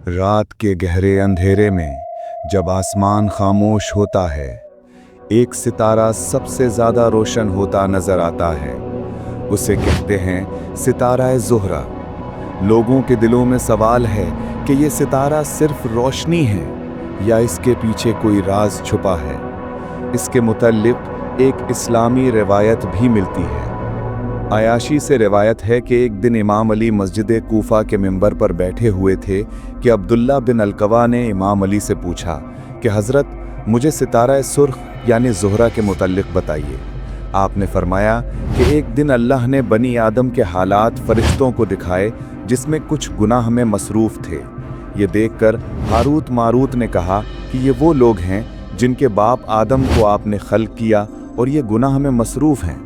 रात के गहरे अंधेरे में जब आसमान खामोश होता है, एक सितारा सबसे ज़्यादा रोशन होता नज़र आता है। उसे कहते हैं सितारा ज़ुहरा। लोगों के दिलों में सवाल है कि ये सितारा सिर्फ रोशनी है या इसके पीछे कोई राज छुपा है। इसके मुतल्लिक़ एक इस्लामी रिवायत भी मिलती है। आयाशी से रिवायत है कि एक दिन इमाम अली मस्जिद कूफा के मिंबर पर बैठे हुए थे कि अब्दुल्ला बिन अलकवा ने इमाम अली से पूछा कि हज़रत, मुझे सितारा सुर्ख यानी ज़ुहरा के मुतल्लिक़ बताइए। आपने फरमाया कि एक दिन अल्लाह ने बनी आदम के हालात फ़रिश्तों को दिखाए जिसमें कुछ गुनाह में मसरूफ़ थे। ये देखकर हारूत मारूत ने कहा कि ये वो लोग हैं जिनके बाप आदम को आपने खल्क़ किया और ये गुनाह में मसरूफ़ हैं।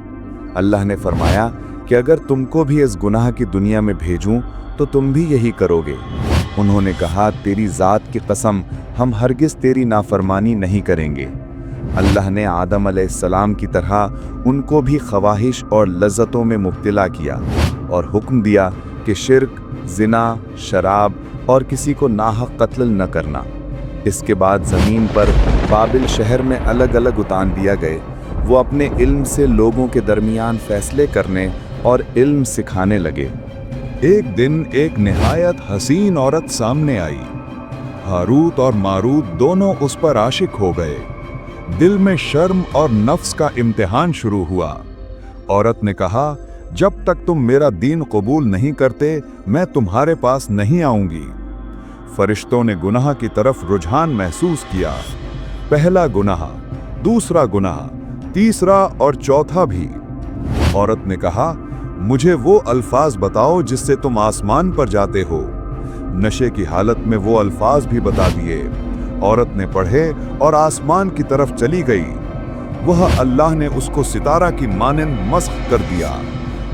अल्लाह ने फरमाया कि अगर तुमको भी इस गुनाह की दुनिया में भेजूं तो तुम भी यही करोगे। उन्होंने कहा, तेरी ज़ात की कसम, हम हरगिज़ तेरी नाफरमानी नहीं करेंगे। अल्लाह ने आदम अलैहिस्सलाम की तरह उनको भी ख्वाहिश और लज्जतों में मुब्तला किया और हुक्म दिया कि शिर्क, ज़िना, शराब और किसी को नाहक कत्ल न करना। इसके बाद ज़मीन पर बाबिल शहर में अलग अलग उतान दिया गए। वो अपने इल्म से लोगों के दरमियान फैसले करने और इल्म सिखाने लगे। एक दिन एक निहायत हसीन औरत सामने आई। हारूत और मारूत दोनों उस पर आशिक हो गए। दिल में शर्म और नफ्स का इम्तिहान शुरू हुआ। औरत ने कहा, जब तक तुम मेरा दीन कबूल नहीं करते मैं तुम्हारे पास नहीं आऊंगी। फरिश्तों ने गुनाह की तरफ रुझान महसूस किया। पहला गुनाह, दूसरा गुनाह, तीसरा और चौथा भी। औरत ने कहा, मुझे वो अल्फाज बताओ जिससे तुम आसमान पर जाते हो। नशे की हालत में वो अल्फाज भी बता दिए। औरत ने पढ़े और आसमान की तरफ चली गई। वह अल्लाह ने उसको सितारा की मानंद मस्ख कर दिया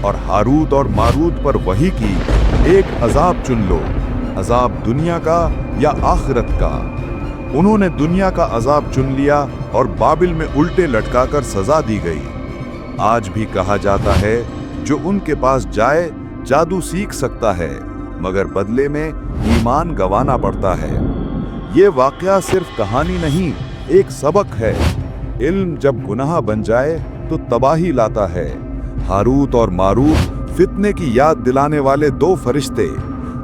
और हारूत और मारूत पर वही की, एक अजाब चुन लो, अजाब दुनिया का या आखिरत का। उन्होंने दुनिया का अजाब चुन लिया और बाबिल में उल्टे लटकाकर सजा दी गई। आज भी कहा जाता है, जो उनके पास जाए जादू सीख सकता है, मगर बदले में ईमान गंवाना पड़ता है। ये वाकया सिर्फ कहानी नहीं, एक सबक है। इल्म जब गुनाह बन जाए तो तबाही लाता है। हारूत और मारूत फितने की याद दिलाने वाले दो फरिश्ते।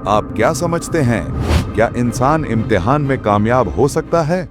आप क्या समझते हैं, क्या इंसान इम्तिहान में कामयाब हो सकता है?